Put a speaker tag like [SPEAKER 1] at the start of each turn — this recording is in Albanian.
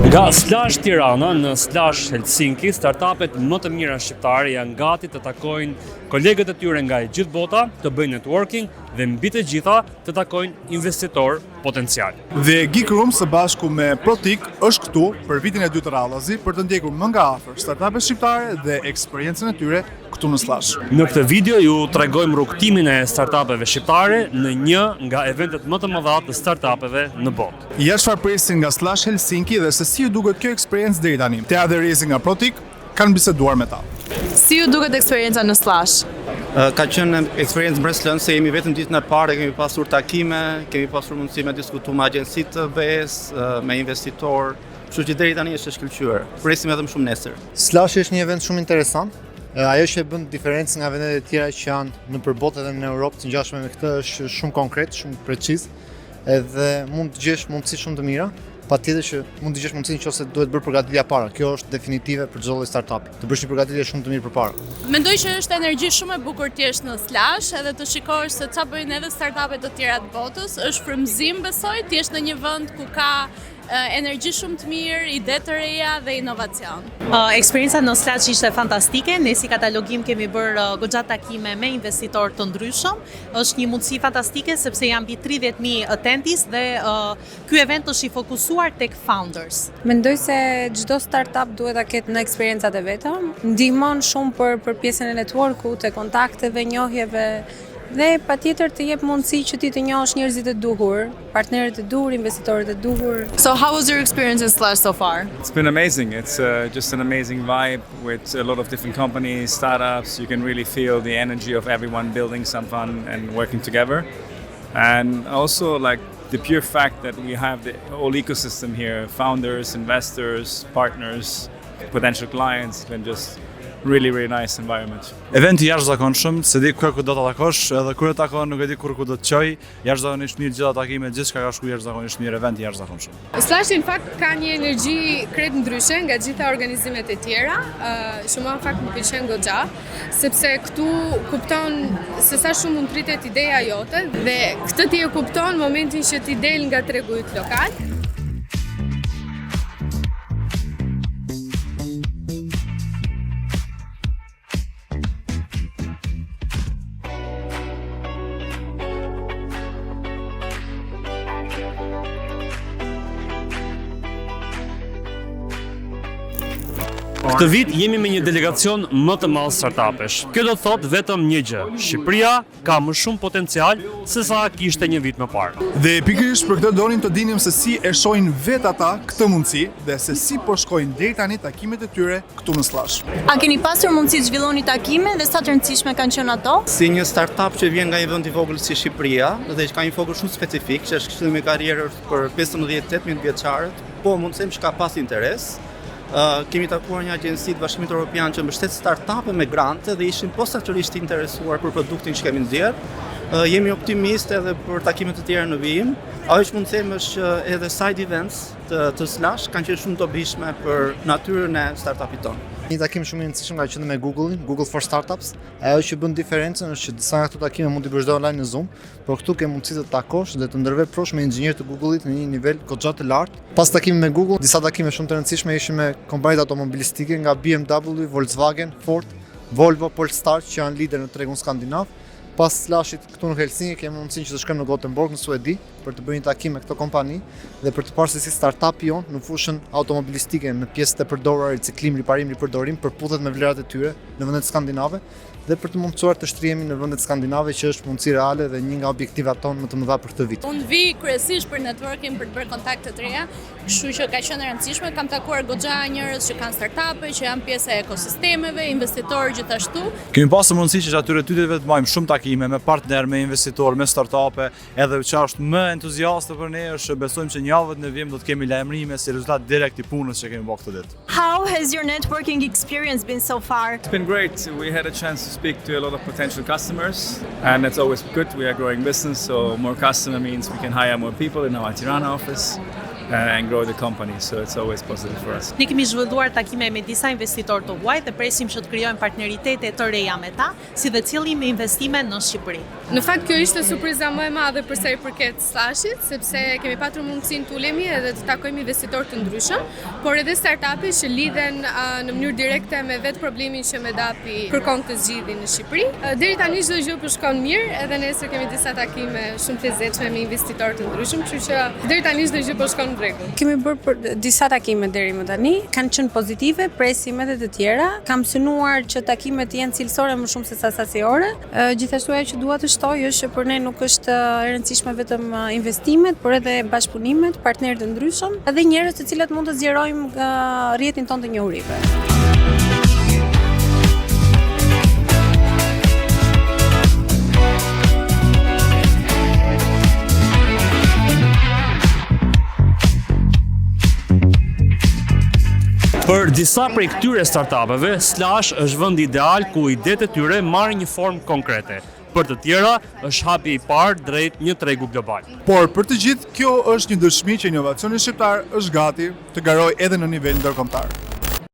[SPEAKER 1] Nga Slash Tirana në Slash Helsinki, startupet më të mira shqiptare janë gati të takojnë kolegët e tyre nga e gjithë bota, të bëjnë networking dhe mbi të gjitha të takojnë investitor potencial.
[SPEAKER 2] Dhe Geek Room së bashku me Protik është këtu për vitin e 2 të radhazi për të ndjekur më nga afër startupet shqiptare dhe eksperiencën e tyre këtu në Slash.
[SPEAKER 1] Në këtë video ju tregojmë rrugtimin e startupeve shqiptare në një nga eventet më të mëdha të startupeve në botë.
[SPEAKER 2] Ja çfarë presin nga Slash Helsinki dhe se si ju duket kjo eksperiencë deri tani. Tea dhe Rezi nga Protik kanë biseduar me ta.
[SPEAKER 3] Si ju duket eksperienca në Slash?
[SPEAKER 4] Ka qenë eksperiencë mbreslënëse, se jemi vetëm ditën e parë, kemi pasur takime, kemi pasur mundësi me diskutu me agjensitë të VS, me investitor, kështu që deri tani është shkëlqyer. Presim edhe më shumë nesër.
[SPEAKER 5] Slash është një event shumë interesant. Ajo që e bën diferencë nga vendet e tjera që janë në përbotën dhe në Europë të ngjashme me këtë është shumë konkret, shumë preciz, edhe mund të gjesh mundësi shumë të mira. Patjetër që mund të gjesh mundësinë nëse duhet bërë përgatitja para. Kjo është definitive për çdo lloj startupi. Të bësh një përgatitje shumë të mirë përpara.
[SPEAKER 3] Mendoj që është energji shumë e bukur të jesh në Slash edhe të shikosh se çfarë bëjnë edhe startupet të tjera të botës. Është frymëzim besoj të jesh në një vend ku ka energji shumë të mirë, ide të reja dhe inovacion.
[SPEAKER 6] Eksperienca në Slash ishte fantastike. Ne si Katalogim kemi bërë goxha takime me investitorë të ndryshëm. Është një mundësi fantastike sepse janë mbi 30.000 attendees dhe ky event është i fokusuar tek founders.
[SPEAKER 7] Mendoj se çdo startup duhet ta ketë në eksperiencat e veta. Ndihmon shumë për pjesën e networku-t, të kontakteve, njohjeve. Dhe patjetër të jep mundësi që ti të njohësh njerëzit e duhur, partnerët e duhur, investitorët e duhur.
[SPEAKER 3] So how was your experience in Slash so far?
[SPEAKER 8] It's been amazing. It's just an amazing vibe with a lot of different companies, startups. You can really feel the energy of everyone building some fun and working together. And also like the pure fact that we have the whole ecosystem here, founders, investors, partners, potential clients, and just really nice environment.
[SPEAKER 9] Eventi jashtëzakonshëm, se di ku do ta takosh, edhe kur e takon nuk e di kur ku do të çoj. Jashtëzakonisht mirë gjitha takimet, gjithçka ka shkuar jashtëzakonisht mirë, eventi jashtëzakonshëm.
[SPEAKER 10] Slash në fakt ka një energji krejt ndryshe nga gjitha organizimet e tjera, që mua në fakt më pëlqen goxha, sepse këtu kupton se sa shumë mund pritet ideja jote dhe këtë ti e kupton momentin që ti del nga tregu yt lokal.
[SPEAKER 1] Këtë vit jemi me një delegacion më të madh startupesh. Kjo do të thotë vetëm një gjë. Shqipëria ka më shumë potencial se sa kishte një vit më parë.
[SPEAKER 2] Dhe pikërisht për këtë donim të dinim se si e shohin vet ata këtë mundësi dhe se si po shkojnë deri tani takimet e tyre këtu në Slash.
[SPEAKER 11] A keni pasur mundësi të zhvilloni takime dhe sa të rëndësishme kanë qenë ato?
[SPEAKER 4] Si një startup që vjen nga një vend i vogël si Shqipëria dhe që ka një fokus shumë specifik, që është këshillim i karrierës për 15-18 vjeçarët, po mund të them që ka pas interes. Kemi takuar një agjensi të Bashkimit Evropian që mbështet startupe me grante dhe ishin posaçërisht të interesuar për produktin që kemi nxjerr. Jemi optimistë edhe për takimet të tjera në vijim. Ajo që mund të them është që edhe side events të Slash kanë qenë shumë dobishme për natyrën e startupit tonë.
[SPEAKER 5] Një takim shumë i rëndësishëm ka qenë me Google for Startups. Ajo që bën diferencën është që disa nga këto takime mund t'i bësh online në Zoom, por këtu ke mundësi të takosh dhe të ndërveprosh me inxhinierë të Google-it në një nivel goxha të lartë. Pas takimit me Google, disa takime shumë të rëndësishme ishin me kompanitë automobilistike nga BMW, Volkswagen, Ford, Volvo, Polestar që janë lider në tregun skandinav. Pas Slashit këtu në Helsinki kemi mundësinë që të shkojmë në Gothenburg në Suedi për të bërë një takim me këto kompani dhe për të parë se si startupi jon në fushën automobilistike, në pjesët e përdorura, riciklim, riparim, ripërdorim, përputhet me vlerat e tyre në vendet skandinave dhe për të mundësuar të shtrihemi në vendet skandinave që është mundësi reale dhe një nga objektivat tonë më të mëdha për këtë vit.
[SPEAKER 3] Unë vi kryesisht për networking, për të bërë kontakte të reja, kështu që ka qenë e rëndësishme. Kam takuar goxha njerëz që kanë startupe, që janë pjesë e ekosistemeve, investitorë gjithashtu.
[SPEAKER 9] Kemi pasur mundësi që atyre tyteve të marrim shumë takime me partner, me investitor, me startupe, edhe që është më entuziaste për ne është besojmë që një javë në vim do të kemi lajmërime si rezultat direkt i punës që kemi bërë këtë ditë.
[SPEAKER 11] How has your networking experience been so far?
[SPEAKER 8] It's been great. We had a chance to speak to a lot of potential customers, and it's always good. We are growing business, so more customer means we can hire more people in our Tirana office. and grow the company. So it's always positive for us.
[SPEAKER 6] Ne kemi zhvilluar takime me disa investitorë të huaj dhe presim që të krijojmë partneritete të reja me ta, si dhe cilëlim investime në Shqipëri.
[SPEAKER 10] Në fakt kjo ishte surpriza më e madhe për sa i përket Slashit, sepse kemi patur mundësinë të ulemi edhe të takojmë investitorë të ndryshëm, por edhe startupe që lidhen në mënyrë direkte me vetë problemin që Medapi kërkon të zgjidhin në Shqipëri. Deri tani çdo gjë po shkon mirë, edhe nesër kemi disa takime shumë të lezetshme me investitorë të ndryshëm, kështu që deri tani çdo gjë po shkon në rregull.
[SPEAKER 7] Kemi bërë për disa takime deri më tani, kanë qenë pozitive, presim edhe të tjera. Kam synuar që takimet të jenë cilësore më shumë se sa sasiore. Gjithashtu ajo që dua të shtoj është që për ne nuk është e rëndësishme vetëm investimet, por edhe bashkëpunimet, partnerë të ndryshëm, edhe njerëz të cilët mund të zgjerojmë rrjetin tonë të njohurive.
[SPEAKER 1] Për disa prej këtyre startupeve, Slash është vendi ideal ku idetë e tyre marrin një formë konkrete. Për të tjera, është hapi i parë drejt një tregu global.
[SPEAKER 2] Por për të gjithë, kjo është një dëshmi që inovacioni shqiptar është gati të garojë edhe në nivel ndërkombëtar.